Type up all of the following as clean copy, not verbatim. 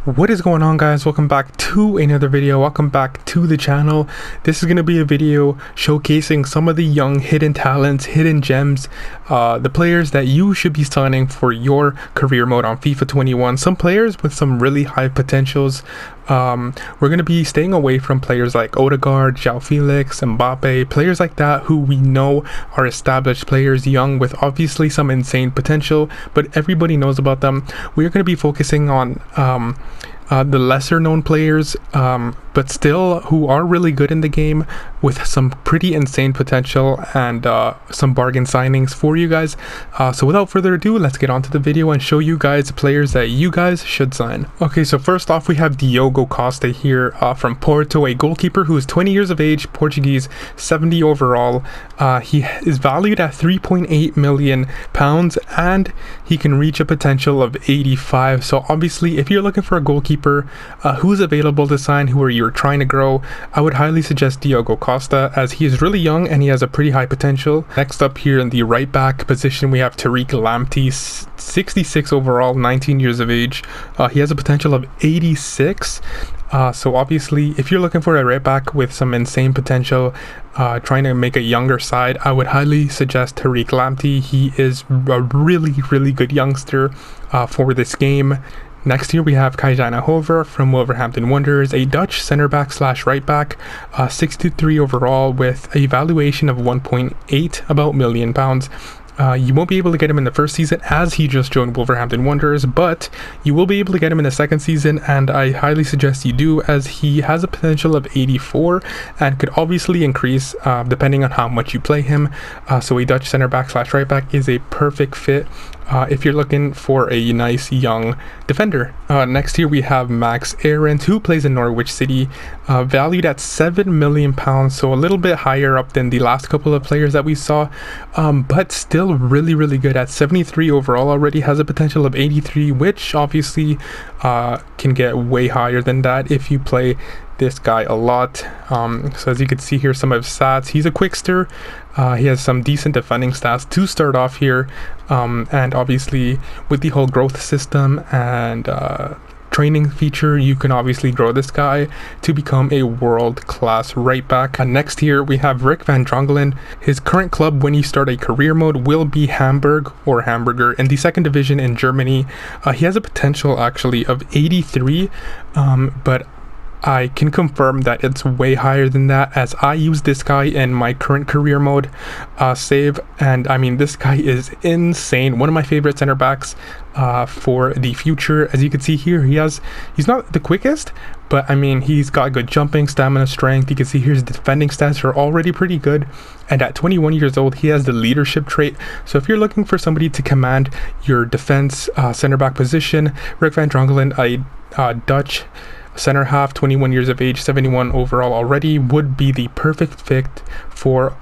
What is going on, guys? Welcome back to another video. Welcome back to the channel. This is going to be a video showcasing some of the young hidden talents, hidden gems, the players that you should be signing for your career mode on FIFA 21. Some players with some really high potentials. We're going to be staying away from players like Odegaard, João Felix, Mbappe, players like that who we know are established players, young with obviously some insane potential, but everybody knows about them. We're going to be focusing on the lesser known players, but still who are really good in the game with some pretty insane potential and some bargain signings for you guys. So without further ado, let's get on to the video and show you guys players that you guys should sign. Okay, so first off we have Diogo Costa here from Porto, a goalkeeper who is 20 years of age, Portuguese, 70 overall. He is valued at £3.8 million and he can reach a potential of 85. So obviously if you're looking for a goalkeeper who's available to sign, who are you're trying to grow, I would highly suggest Diogo Costa, as he is really young and he has a pretty high potential. Next up here in the right back position we have Tariq Lamptey, 66 overall, 19 years of age. He has a potential of 86. So obviously if you're looking for a right back with some insane potential, trying to make a younger side, I would highly suggest Tariq Lamptey. He is a really good youngster for this game. Next here we have Kajana Hover from Wolverhampton Wanderers, a Dutch center back slash right back, 63 overall with a valuation of 1.8 about million pounds. You won't be able to get him in the first season as he just joined Wolverhampton Wanderers, but you will be able to get him in the second season, and I highly suggest you do, as he has a potential of 84 and could obviously increase depending on how much you play him. So a Dutch center back slash right back is a perfect fit if you're looking for a nice young defender. Next here we have Max Aarons, who plays in Norwich City, valued at £7 million, so a little bit higher up than the last couple of players that we saw, but still really good at 73 overall already, has a potential of 83, which obviously can get way higher than that if you play this guy a lot. So as you can see here, some of his stats: he's a quickster, he has some decent defending stats to start off here, and obviously with the whole growth system and training feature, you can obviously grow this guy to become a world-class right back. Next here we have Rick van Drongelen. His current club when you start a career mode will be Hamburg or Hamburger in the second division in Germany. He has a potential actually of 83, but I can confirm that it's way higher than that, as I use this guy in my current career mode save, and I mean this guy is insane. One of my favorite center backs for the future. As you can see here, he's not the quickest, but I mean he's got good jumping, stamina, strength. You can see here his defending stats are already pretty good, and at 21 years old he has the leadership trait. So if you're looking for somebody to command your defense center back position, Rick van Drongelen, a Dutch center half, 21 years of age, 71 overall already, would be the perfect fit for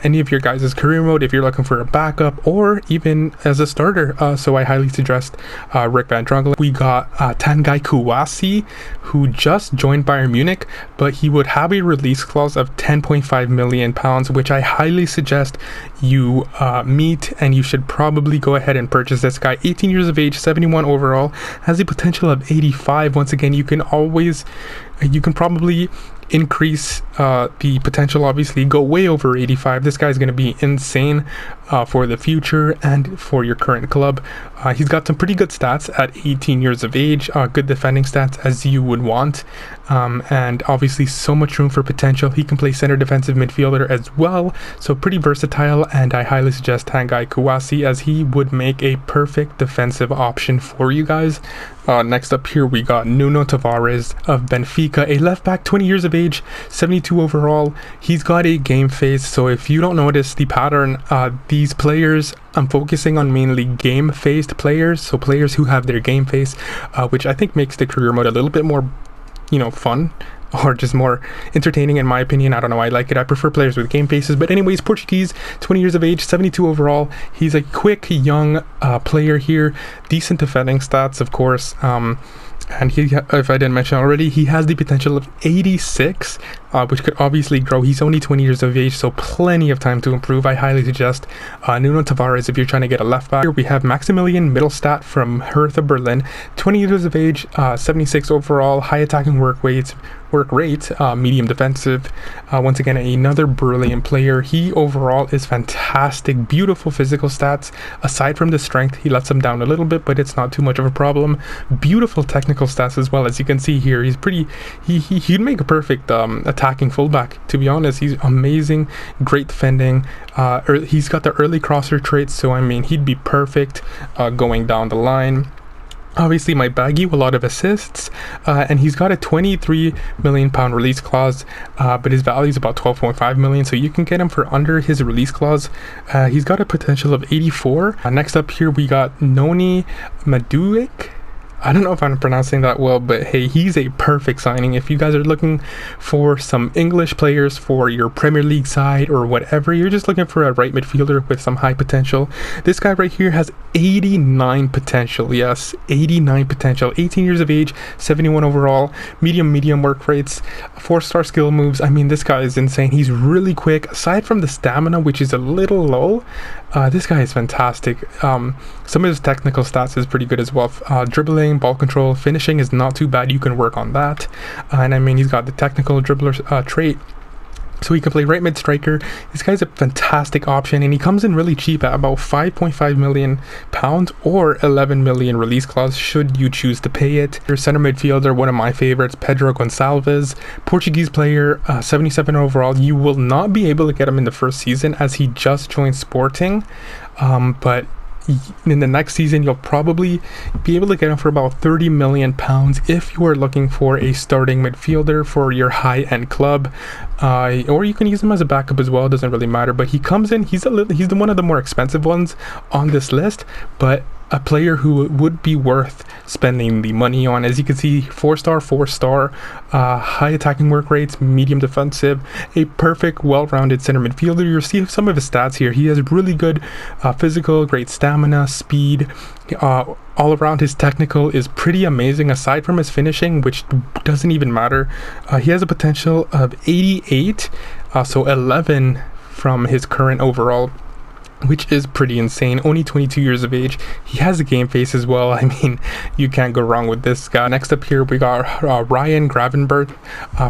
any of your guys' career mode if you're looking for a backup or even as a starter. So I highly suggest Rick van Drongelen. We got Tanguy Kouassi, who just joined Bayern Munich, but he would have a release clause of 10.5 million pounds, which I highly suggest you meet, and you should probably go ahead and purchase this guy. 18 years of age, 71 overall, has a potential of 85. Once again, you can probably increase the potential, obviously go way over 85. This guy's going to be insane for the future and for your current club. He's got some pretty good stats at 18 years of age, good defending stats as you would want, and obviously so much room for potential. He can play center defensive midfielder as well, so pretty versatile, and I highly suggest Tanguy Kouassi, as he would make a perfect defensive option for you guys. Next up here we got Nuno Tavares of Benfica, a left back, 20 years of age, 72 overall. He's got a game face, so if you don't notice the pattern, these players, I'm focusing on mainly game faced players, so players who have their game face, which I think makes the career mode a little bit more, fun, or just more entertaining in my opinion. I don't know, I like it. I prefer players with game faces. But anyways, Portuguese, 20 years of age, 72 overall. He's a quick young player here, decent defending stats, of course, And he, if I didn't mention already, he has the potential of 86, which could obviously grow. He's only 20 years of age, so plenty of time to improve. I highly suggest Nuno Tavares if you're trying to get a left back. Here we have Maximilian Mittelstadt from Hertha Berlin, 20 years of age, 76 overall, high attacking work rate, medium defensive. Once again, another brilliant player. He overall is fantastic, beautiful physical stats. Aside from the strength, he lets them down a little bit, but it's not too much of a problem. Beautiful technical stats as well. As you can see here, he's pretty, he'd make a perfect attacking fullback, to be honest. He's amazing, great defending. He's got the early crosser traits, so I mean, he'd be perfect going down the line. Obviously my baggy, a lot of assists, and he's got a 23 million pound release clause, but his value is about 12.5 million, so you can get him for under his release clause. He's got a potential of 84. Next up here we got Noni Maduik. I don't know if I'm pronouncing that well, but hey, he's a perfect signing. If you guys are looking for some English players for your Premier League side or whatever, you're just looking for a right midfielder with some high potential, this guy right here has 89 potential. Yes, 89 potential. 18 years of age, 71 overall, medium work rates, 4-star skill moves. I mean, this guy is insane. He's really quick. Aside from the stamina, which is a little low, this guy is fantastic. Some of his technical stats is pretty good as well. Dribbling, ball control, finishing is not too bad. You can work on that. And I mean, he's got the technical dribbler trait, so he can play right mid striker. This guy's a fantastic option, and he comes in really cheap at about 5.5 million pounds or 11 million release clause should you choose to pay it. Your center midfielder, one of my favorites, Pedro Gonçalves, Portuguese player, 77 overall. You will not be able to get him in the first season as he just joined Sporting, but in the next season you'll probably be able to get him for about 30 million pounds if you are looking for a starting midfielder for your high-end club, or you can use him as a backup as well. It doesn't really matter, but he comes in, he's the one of the more expensive ones on this list, but a player who would be worth spending the money on. As you can see, 4-star, high attacking work rates, medium defensive, a perfect well-rounded center midfielder. You'll see some of his stats here. He has really good physical, great stamina, speed, all around. His technical is pretty amazing aside from his finishing, which doesn't even matter. He has a potential of 88, so 11 from his current overall, which is pretty insane. Only 22 years of age. He has a game face as well. I mean, you can't go wrong with this guy. Next up here we got Ryan Gravenberg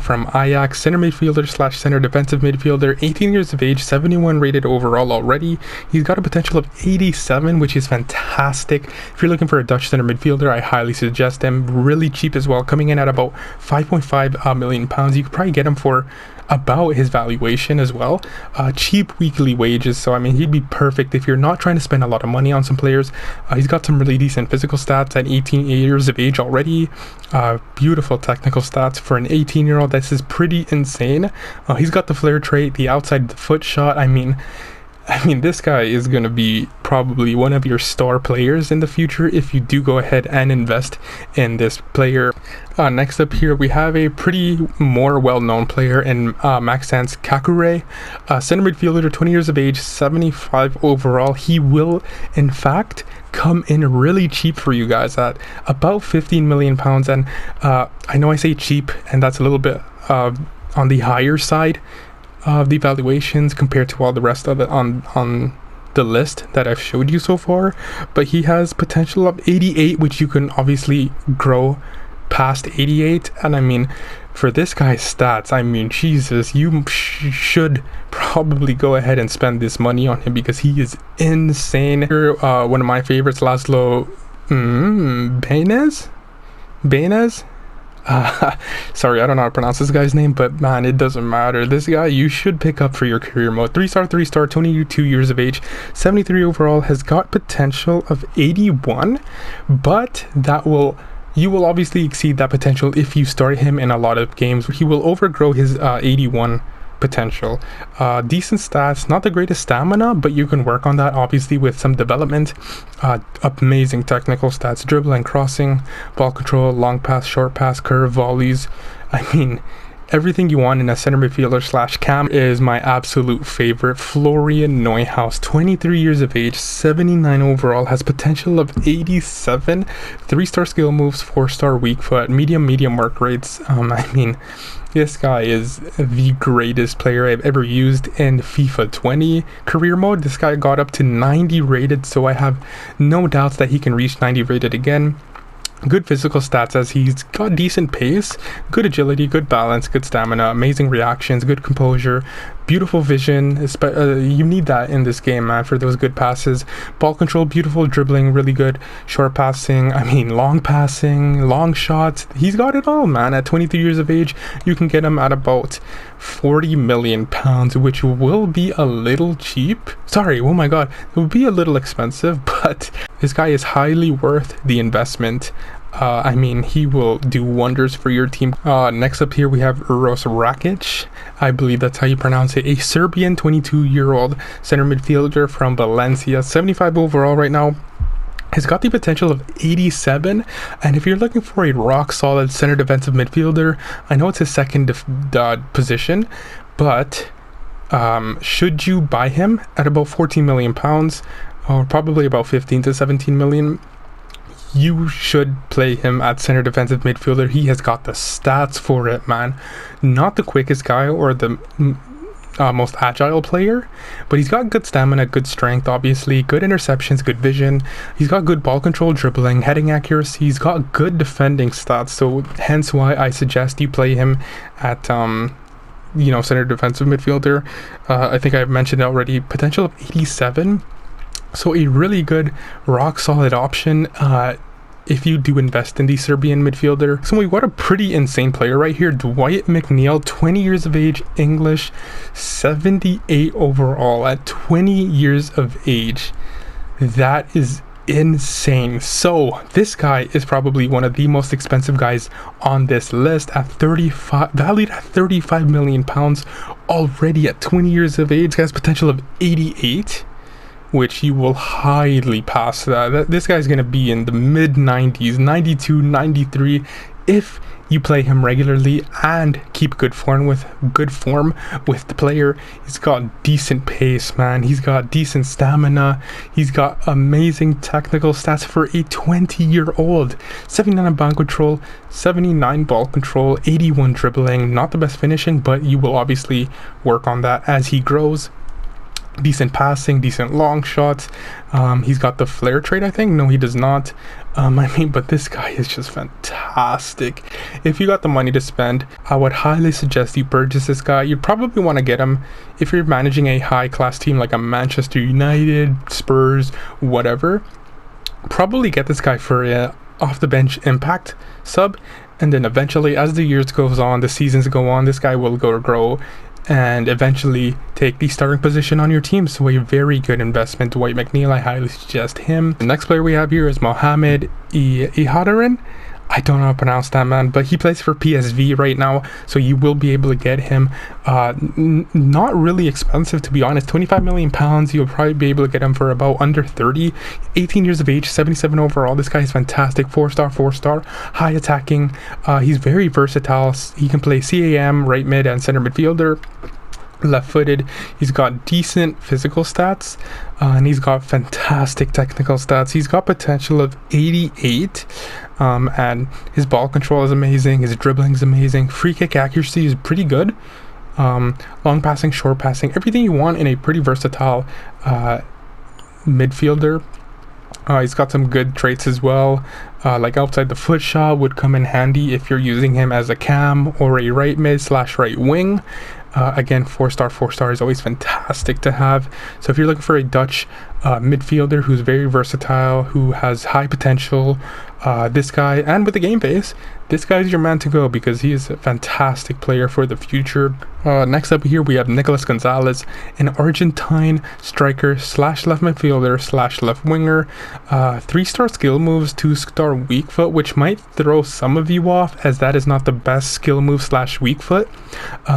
from Ajax, center midfielder / center defensive midfielder, 18 years of age, 71 rated overall already. He's got a potential of 87, which is fantastic. If you're looking for a Dutch center midfielder, I highly suggest him. Really cheap as well, coming in at about 5.5 million pounds. You could probably get him for about his valuation as well. Cheap weekly wages, so I mean, he'd be perfect if you're not trying to spend a lot of money on some players. He's got some really decent physical stats at 18 years of age already. Beautiful technical stats for an 18-year-old. This is pretty insane. He's got the flare trait, the outside the foot shot. I mean, this guy is going to be probably one of your star players in the future if you do go ahead and invest in this player. Next up here, we have a pretty more well-known player in Maxence Kakure, center midfielder, 20 years of age, 75 overall. He will, in fact, come in really cheap for you guys at about 15 million pounds. And I know I say cheap, and that's a little bit on the higher side of the valuations compared to all the rest of it on the list that I've showed you so far, but he has potential of 88, which you can obviously grow past 88. And I mean, for this guy's stats, I mean, Jesus, you should probably go ahead and spend this money on him because he is insane. One of my favorites, Laszlo Baines. Sorry, I don't know how to pronounce this guy's name, but man, it doesn't matter. This guy you should pick up for your career mode. 3-star, 22 years of age, 73 overall, has got potential of 81, but you will obviously exceed that potential if you start him in a lot of games. He will overgrow his 81 potential. Decent stats, not the greatest stamina, but you can work on that obviously with some development. Amazing technical stats, dribbling, crossing, ball control, long pass, short pass, curve, volleys. I mean, everything you want in a center midfielder slash cam. Is my absolute favorite, Florian Neuhaus, 23 years of age, 79 overall, has potential of 87, 3-star skill moves, 4-star weak foot, medium work rates. I mean, this guy is the greatest player I've ever used in FIFA 20 career mode. This guy got up to 90 rated, so I have no doubts that he can reach 90 rated again. Good physical stats, as he's got decent pace, good agility, good balance, good stamina, amazing reactions, good composure, beautiful vision. You need that in this game, man, for those good passes. Ball control, beautiful dribbling, really good short passing, long passing, long shots. He's got it all, man. At 23 years of age, you can get him at about 40 million pounds, which will be a little cheap. Sorry, oh my god, it would be a little expensive, but this guy is highly worth the investment. He will do wonders for your team. Next up here we have Uros Rakic. I believe that's how you pronounce it. A Serbian 22-year-old center midfielder from Valencia, 75 overall right now. He's got the potential of 87, and if you're looking for a rock solid center defensive midfielder, I know it's his second position, but should you buy him at about 14 million pounds, or probably about 15 to 17 million, you should play him at center defensive midfielder. He has got the stats for it, man. Not the quickest guy or the most agile player, but he's got good stamina, good strength, obviously, good interceptions, good vision. He's got good ball control, dribbling, heading accuracy. He's got good defending stats, so hence why I suggest you play him at center defensive midfielder. I think I've mentioned already, potential of 87. So a really good rock solid option if you do invest in the Serbian midfielder. So we've got a pretty insane player right here, Dwight McNeil, 20 years of age, English, 78 overall at 20 years of age. That is insane. So this guy is probably one of the most expensive guys on this list, at valued at 35 million pounds already at 20 years of age. Has potential of 88, which you will highly pass that. This guy's going to be in the mid 90s, 92, 93, if you play him regularly and keep good form with the player. He's got decent pace, man. He's got decent stamina. He's got amazing technical stats for a 20-year-old. 79 ball control, 79 ball control, 81 dribbling. Not the best finishing, but you will obviously work on that as he grows. Decent passing, decent long shots. He's got the flare trait, I think. No, he does not. But this guy is just fantastic. If you got the money to spend, I would highly suggest you purchase this guy. You'd probably want to get him if you're managing a high-class team like a Manchester United, Spurs, whatever. Probably get this guy for a off-the-bench impact sub, and then eventually, as the years goes on, the seasons go on, this guy will grow and eventually take the starting position on your team. So a very good investment, Dwight McNeil. I highly suggest him. The next player we have here is Mohamed Ihadarin. I don't know how to pronounce that, man, but he plays for PSV right now, so you will be able to get him. Not really expensive, to be honest. 25 million pounds, you'll probably be able to get him for about under 30. 18 years of age, 77 overall. This guy is fantastic. 4-star, high attacking. He's very versatile. He can play CAM, right mid, and center midfielder. Left-footed. He's got decent physical stats, and he's got fantastic technical stats. He's got potential of 88, and his ball control is amazing. His dribbling is amazing. Free kick accuracy is pretty good. Long passing, short passing, everything you want in a pretty versatile midfielder. He's got some good traits as well, like outside the foot shot would come in handy if you're using him as a cam or a right mid / right wing. Again, 4-star is always fantastic to have. So if you're looking for a Dutch midfielder who's very versatile, who has high potential, this guy, and with the game face, this guy's your man to go, because he is a fantastic player for the future. Next up here we have Nicolas Gonzalez, an Argentine striker / left midfielder / left winger. 3-star skill moves, 2-star weak foot, which might throw some of you off, as that is not the best skill move / weak foot.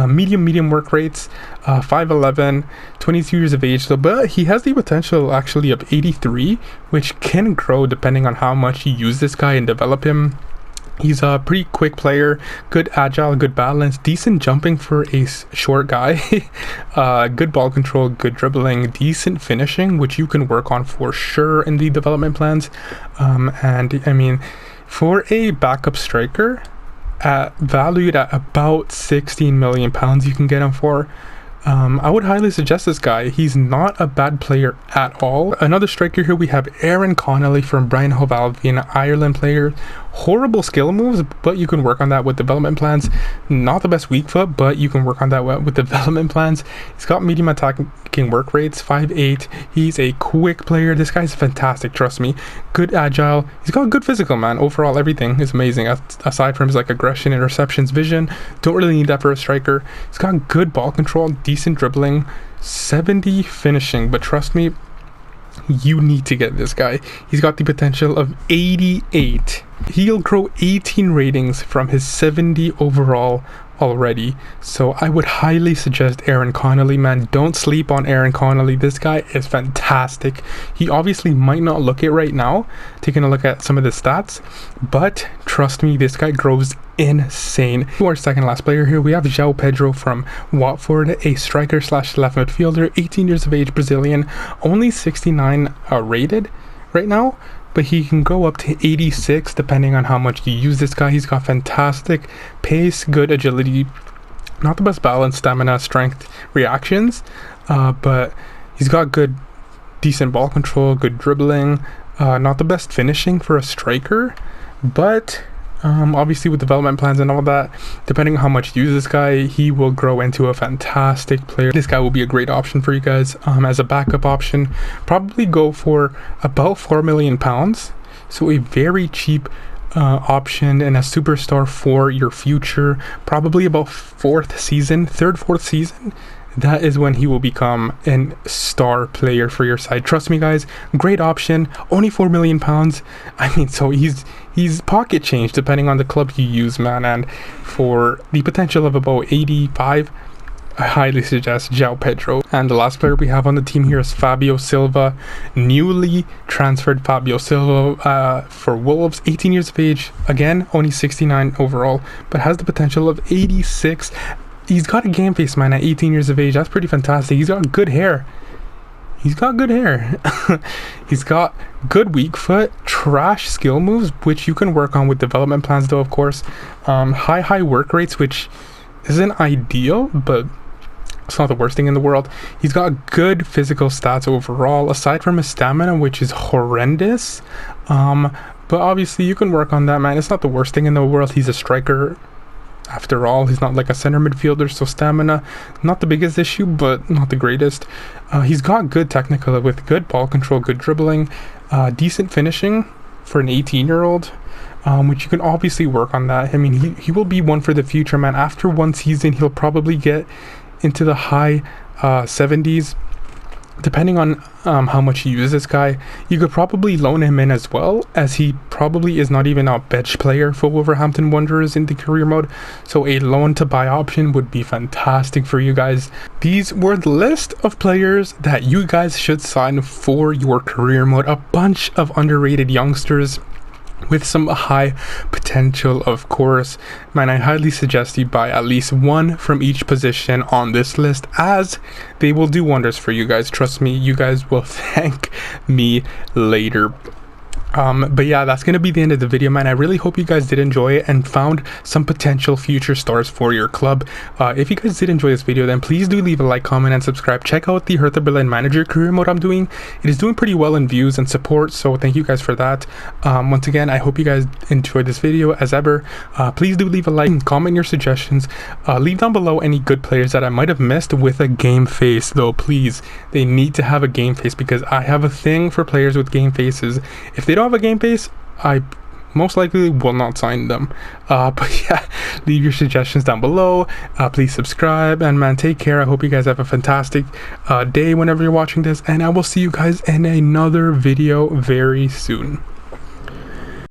Medium work rates, 5'11", 22 years of age, but he has the potential actually of 83, which can grow depending on how much you use this guy and develop him. He's a pretty quick player, good agile, good balance, decent jumping for a short guy, good ball control, good dribbling, decent finishing, which you can work on for sure in the development plans. And I mean, for a backup striker, valued at about 16 million pounds, you can get him for. I would highly suggest this guy. He's not a bad player at all. Another striker here, we have Aaron Connolly from Brian Hove Albion, an Ireland player. Horrible skill moves, but you can work on that with development plans. Not the best weak foot, but you can work on that with development plans. He's got medium attacking work rates, 5'8". He's a quick player. This guy's fantastic, trust me. Good agile. He's got good physical, man. Overall, everything is amazing. Aside from his like aggression, interceptions, vision, don't really need that for a striker. He's got good ball control, decent dribbling, 70 finishing, but trust me, you need to get this guy. He's got the potential of 88. He'll grow 18 ratings from his 70 overall already, so I would highly suggest Aaron Connolly, man. Don't sleep on Aaron Connolly. This guy is fantastic. He obviously might not look it right now, taking a look at some of the stats, but trust me, this guy grows insane. To our second last player here, we have João Pedro from Watford, a striker slash left midfielder, 18 years of age, Brazilian, only 69 rated right now, but he can go up to 86 depending on how much you use this guy. He's got fantastic pace, good agility, not the best balance, stamina, strength, reactions, but he's got good, decent ball control, good dribbling, not the best finishing for a striker, but obviously with development plans and all that, depending on how much you use this guy, he will grow into a fantastic player. This guy will be a great option for you guys as a backup option. Probably go for about 4 million pounds, so a very cheap option and a superstar for your future. Probably about third, fourth season, that is when he will become a star player for your side. Trust me, guys, great option. Only 4 million pounds. I mean, so he's pocket change depending on the club you use, man. And for the potential of about 85, I highly suggest João Pedro. And the last player we have on the team here is Fabio Silva, newly transferred Fabio Silva for Wolves, 18 years of age, again only 69 overall, but has the potential of 86. He's got a game face, man, at 18 years of age. That's pretty fantastic. He's got good hair. He's got weak foot, trash skill moves, which you can work on with development plans though, of course. High work rates, which isn't ideal, but it's not the worst thing in the world. He's got good physical stats overall, aside from his stamina, which is horrendous. But obviously you can work on that, man. It's not the worst thing in the world. He's a striker. After all, he's not like a center midfielder, so stamina, not the biggest issue, but not the greatest. He's got good technical with good ball control, good dribbling, decent finishing for an 18-year-old, which you can obviously work on that. I mean, he will be one for the future, man. After one season, he'll probably get into the high 70s. Depending on how much you use this guy, you could probably loan him in as well, as he probably is not even a bench player for Wolverhampton Wanderers in the career mode. So a loan to buy option would be fantastic for you guys. These were the list of players that you guys should sign for your career mode. A bunch of underrated youngsters with some high potential, of course. Man, I highly suggest you buy at least one from each position on this list, as they will do wonders for you guys. Trust me, you guys will thank me later. But yeah, that's gonna be the end of the video, man. I really hope you guys did enjoy it and found some potential future stars for your club. If you guys did enjoy this video, then please do leave a like, comment, and subscribe. Check out the Hertha Berlin manager career mode I'm doing. It is doing pretty well in views and support, so thank you guys for that. Once again, I hope you guys enjoyed this video as ever. Please do leave a like, comment your suggestions, leave down below any good players that I might have missed with a game face, though. Please, they need to have a game face, because I have a thing for players with game faces. If they don't have a game face, I most likely will not sign them. But yeah, leave your suggestions down below. Please subscribe, and man, take care. I hope you guys have a fantastic day whenever you're watching this, and I will see you guys in another video very soon.